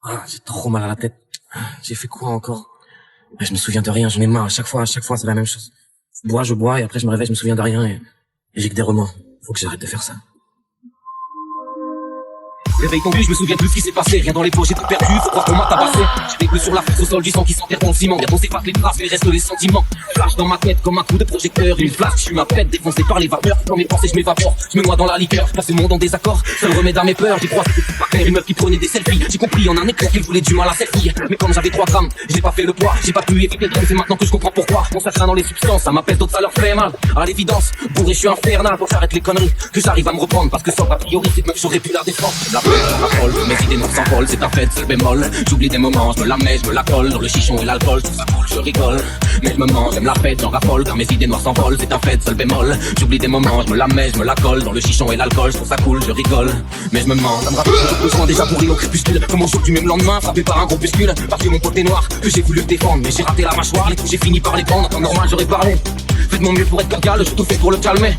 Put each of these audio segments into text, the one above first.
Ah, j'ai trop mal à la tête. J'ai fait quoi encore? Je me souviens de rien, j'en ai marre. À chaque fois, c'est la même chose. Je bois, et après je me réveille, je me souviens de rien, et j'ai que des remords. Faut que j'arrête de faire ça. Réveil tendu, je me souviens plus ce qui s'est passé. Rien dans les poches, j'ai tout perdu, faut croire qu'on m'a tabassé. J'ai des sur la face au sol, du sang qui s'enterre dans le ciment. Bientôt c'est pas que les traces, mais reste les sentiments. Flash dans ma tête comme un coup de projecteur. Une flash, je suis ma pète, défoncé par les vapeurs. Dans mes pensées, je m'évapore, je me noie dans la liqueur. Là, ce monde en désaccord, seul remède à mes peurs. J'ai croisé pas clair, une meuf qui prenait des selfies. J'ai compris en un éclair qu'il voulait du mal à cette fille. Mais comme j'avais 3 grammes, j'ai pas fait le poids. J'ai pas pu éviter le drame, c'est maintenant que je comprends pourquoi. On s'achète dans les substances, ça m'appelle d'autres, ça leur fait mal. À l'évidence, bourré, je suis infernal. Faut j'arrête les conneries, que j'arrive à me reprendre. Parce que sans a priori, cette meuf, j'aurais pu la défendre. La paix, la parole, mes idées noires s'envolent, c'est un fait, seul bémol. J'oublie des moments, je me la mets, je me la colle. Dans le chichon et l'alcool, je trouve ça cool, je rigole. Mais je me mange, j'aime la fête, j'en raffole. Car mes idées noires s'envolent, c'est un fait, seul bémol. J'oublie des moments, je me la mets, je me la colle. Dans le chichon et l'alcool, je trouve ça cool, je rigole. Mais je me mens, ça me rappelle que j'ai besoin déjà pourri au crépuscule. Comme au jour du même lendemain, frappé par un groupuscule. Parce que mon pote est noir, que j'ai voulu le défendre. Mais j'ai raté la mâchoire, les coups j'ai fini par les prendre. En normal, j'aurais parlé. Faites mon mieux pour être cordial, j'ai tout fait pour le calmer.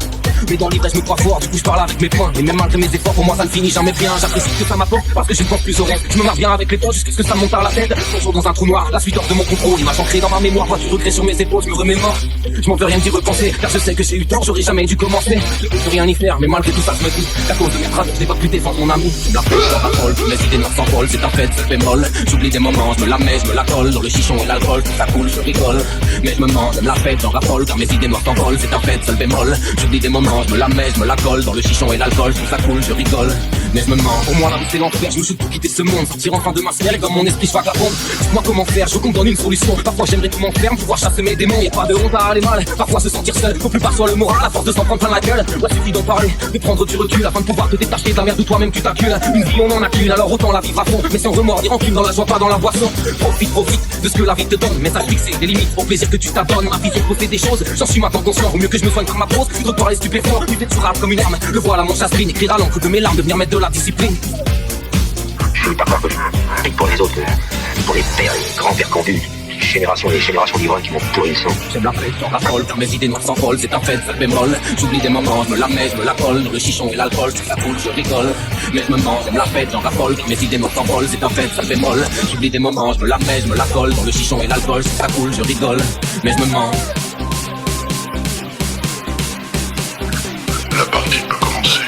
Mais dans l'ivresse je me crois fort, du coup je parle avec mes poings. Et même malgré mes efforts, pour moi ça ne finit jamais bien. J'apprécie ce que ça m'apporte, parce que je ne pense plus au reste. Je me marre bien avec les potes jusqu'à ce que ça me monte par la tête. Toujours dans un trou noir, la suite hors de mon contrôle. Image ancrée dans ma mémoire, vois du regret sur mes épaules, je me remémore. Je m'en veux rien d'y repenser, car je sais que j'ai eu tort, j'aurais jamais dû commencer. Je peux rien y faire, mais malgré tout ça je me dis qu'à cause de mes phrases, je n'ai pas pu défendre mon amour. La peur, la parole, mes idées noires s'envolent, c'est un fait, ça fait molle. J'oublie des moments, je me la mets, je me la colle. Dans le chichon et l'alcool, ça coule, je rigole. Mais je me mens, j'aime la fête, j'en raffole, car mes idées noires s'envolent, c'est un fait, seul bémol. J'oublie des moments, je me la mets, je me la colle. Dans le chichon et l'alcool, je trouve ça cool, je rigole. Mais je me mens, pour moi la vie c'est l'enfer, je me suis pour quitter ce monde. Sortir enfin de ma sphère et comme mon esprit je vagabonde. Dites-moi comment faire, je veux qu'on me donne une solution. Parfois j'aimerais tout m'enfermer, pouvoir chasser mes démons. Y'a pas de honte à aller mal, parfois se sentir seul. Faut plus parfois le moral, à force de s'en prendre plein la gueule. Ouais, suffit d'en parler, de prendre du recul afin de pouvoir te détacher de la merde de toi-même tu t'accules. Une vie on en a qu'une, alors autant la vivre à fond. Mais sans remords, ni rancune, dans la joie, pas dans la boisson. Profite de ce que la vie te donne. Message fixé, des limites au plaisir que tu t'adonnes. Ma vie c'est fait des choses, j'en suis maintenant conscient. Au mieux que je me soigne par ma prose, de par les stupéfiants. Tu fais du rap comme une arme, le voilà mon chasse-green. Écrire à l'encre de mes larmes, devenir maître de la discipline. Je suis pas connu. Et pour les autres, pour les pères, les grands-pères confus. Génération et générations d'ivrognes qui m'ont pourri le sang. J'aime la fête, j'en raffole, car mes idées noires s'envolent, c'est un fait, ça bémol. J'oublie des moments, je me la mets, je me la colle. Dans le chichon et l'alcool, je trouve ça cool, je rigole. Mais je me mens, j'aime la fête, j'en raffole, car mes idées noires s'envolent, c'est un fait, ça bémol. J'oublie des moments, je me la mets, je me la colle. Dans le chichon et l'alcool, je trouve ça cool, je rigole. Mais je me mens. La partie peut commencer.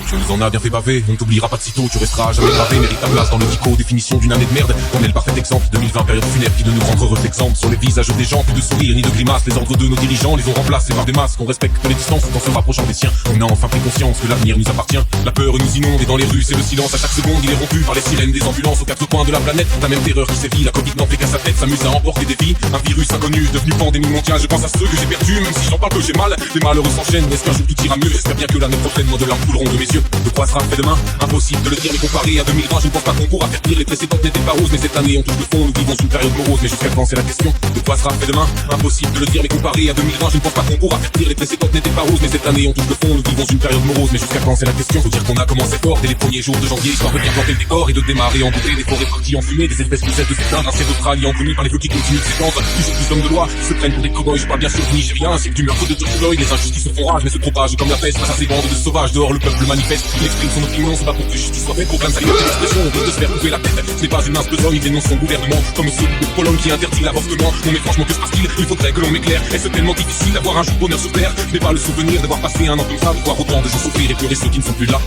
Tu nous en as bien fait baver, on t'oubliera pas de sitôt, tu resteras jamais gravé, mérite ta place dans le dico, définition d'une année de merde, on est le parfait exemple, 2020 période funèbre qui de nous rendre heureux exemple, sur les visages des gens, plus de sourires ni de grimaces, les ordres de nos dirigeants les ont remplacés par des masques, on respecte les distances en se rapprochant des siens, on a enfin pris conscience que l'avenir nous appartient, la peur nous inonde et dans les rues c'est le silence, à chaque seconde il est rompu par les sirènes des ambulances aux 4 coins de la planète, la même terreur qui sévit, la Covid n'en fait qu'à sa tête, s'amuse à emporter des vies, un virus inconnu devenu pandémie mondiale, je pense à ceux que j'ai perdus, même si j'en parle que j'ai mal, les malheureux s'enchaînent, est-ce qu'un jour tout ira mieux, j'espère bien que l'année prochaine moi de larmes couleront de mes yeux, de quoi sera fait demain, impossible de le dire mais comparé à 2020 je ne pense pas qu'on pourra faire pire, les précédentes n'étaient pas roses mais cette année on touche le fond, nous vivons une période morose mais jusqu'à quand c'est la question, de quoi sera fait demain, impossible de le dire mais comparé à 2020 je ne pense pas qu'on pourra faire pire, les précédentes n'étaient pas roses mais cette année on touche le fond, nous vivons une période morose mais jusqu'à quand c'est la question, faut dire qu'on a commencé fort dès les premiers jours de janvier, histoire de bien planter le décor et de démarrer en beauté, des forêts parties en fumée, des espèces poussettes de s'éteindre, un cerf australien connu par les feux qui continuent de s'étendre, toujours plus d'hommes de loi qui se prennent pour des cow-boys, je parle bien sûr du Nigérien, c'est du meurtre de George Floyd, les injustices se font rage mais se propagent comme la peste, face à ces bandes de sauvages dehors le peuple manifeste, il exprime son opinion, c'est pas pour que justice soit faite, programme sa liberté d'expression, on veut de se faire couper la tête, ce n'est pas une mince besogne, il dénonce son gouvernement, comme celui de Pologne qui interdit l'avortement, non mais franchement que se passe-t-il, il faudrait que l'on m'éclaire, est-ce tellement difficile d'avoir un jour bonheur sur terre, je n'ai pas le souvenir d'avoir passé un an comme ça, de voir autant de gens souffrir et pleurer ceux qui ne sont plus là.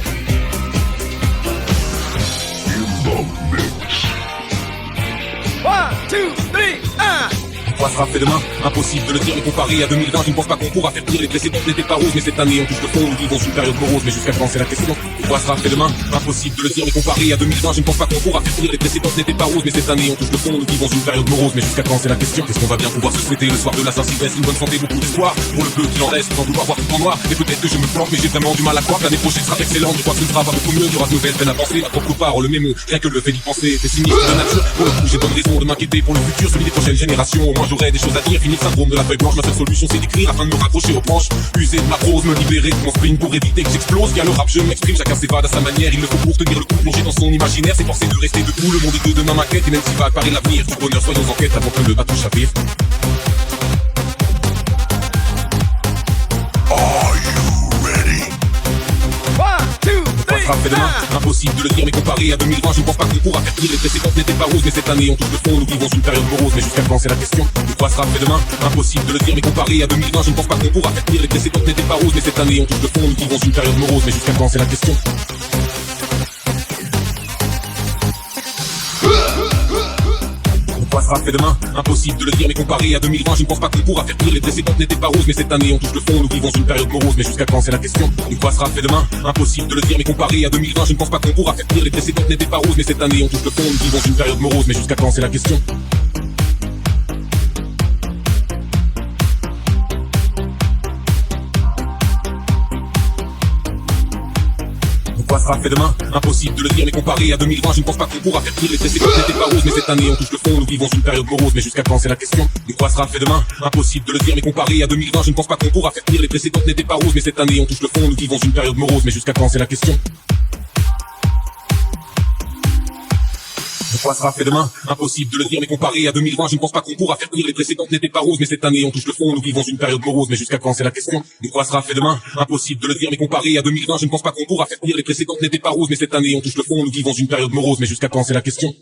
Quoi sera fait demain, impossible de le dire mais comparé à 2020 je ne pense pas qu'on pourra faire pire, les précédentes n'étaient pas roses mais cette année on touche le fond, nous vivons une période morose mais jusqu'à quand c'est la question, quoi sera fait demain, impossible de le dire mais comparé à 2020 je ne pense pas qu'on pourra faire pire, les précédentes n'étaient pas roses mais cette année on touche le fond, nous vivons une période morose mais jusqu'à quand c'est la question, qu'est-ce qu'on va bien pouvoir se souhaiter le soir de la Saint-Sylvestre, une bonne santé, beaucoup d'espoir, pour le peu qu'il en reste, sans vouloir voir tout en noir, et peut-être que je me plante mais j'ai vraiment du mal à croire que l'année prochaine sera excellente, je crois que ce ne sera pas beaucoup mieux, il y aura de nouvelles peines à penser, ma propre parole, mes mots, rien que le fait d'y penser, pessimiste de nature, pour le coup j'ai bonne raison de m'inquiéter pour le futur, celui des prochaines générations, au moins j'aurai des choses à dire, fini le syndrome de la feuille blanche, ma seule solution c'est d'écrire afin de me raccrocher aux branches, user de ma prose, me libérer de mon spleen pour éviter que j'explose, via le rap je m'exprime, chacun s'évade à sa manière, il le faut pour tenir le coup, plonger dans son imaginaire, c'est forcer de rester debout, le monde est de demain m'inquiète, et même s'il va apparaître l'avenir, du bonheur soyons en quête avant que le bateau chavire. Are you ready? sera fait demain? Impossible de le dire, mais comparé à 2020, je ne pense pas qu'on pourra faire pire. Les précédentes n'étaient pas roses, mais cette année on touche le fond. Nous vivons une période morose, mais jusqu'à quand c'est la question? De quoi sera fait demain? Impossible de le dire, mais comparé à 2020, je ne pense pas qu'on pourra faire pire. Les précédentes n'étaient pas roses, mais cette année on touche le fond. Nous vivons une période morose, mais jusqu'à quand c'est la question? Quoi sera fait demain? Impossible de le dire, mais comparé à 2020, je ne pense pas qu'on pourra faire pire. Les précédentes n'étaient pas roses, mais cette année on touche le fond. Nous vivons une période morose, mais jusqu'à quand c'est la question? De quoi sera fait demain? Impossible de le dire, mais comparé à 2020, je ne pense pas qu'on pourra faire pire. Les précédentes n'étaient pas roses, mais cette année on touche le fond. Nous vivons une période morose, mais jusqu'à quand c'est la question? Quoi sera fait demain? Impossible de le dire, mais comparé à 2020, je ne pense pas qu'on pourra faire pire. Les précédentes n'étaient pas roses, mais cette année on touche le fond. Nous vivons une période morose, mais jusqu'à quand c'est la question? De quoi sera fait demain? Impossible de le dire, mais comparé à 2020, je ne pense pas qu'on pourra faire pire. Les précédentes n'étaient pas roses, mais cette année on touche le fond. Nous vivons une période morose, mais jusqu'à quand c'est la question? De quoi sera fait demain? Impossible de le dire, mais comparé à 2020, je ne pense pas qu'on pourra faire pire. Les précédentes n'étaient pas roses, mais cette année on touche le fond. Nous vivons une période morose, mais jusqu'à quand c'est la question? De quoi sera fait demain? Impossible de le dire, mais comparé à 2020, je ne pense pas qu'on pourra faire pire. Les précédentes n'étaient pas roses, mais cette année on touche le fond. Nous vivons une période morose, mais jusqu'à quand c'est la question?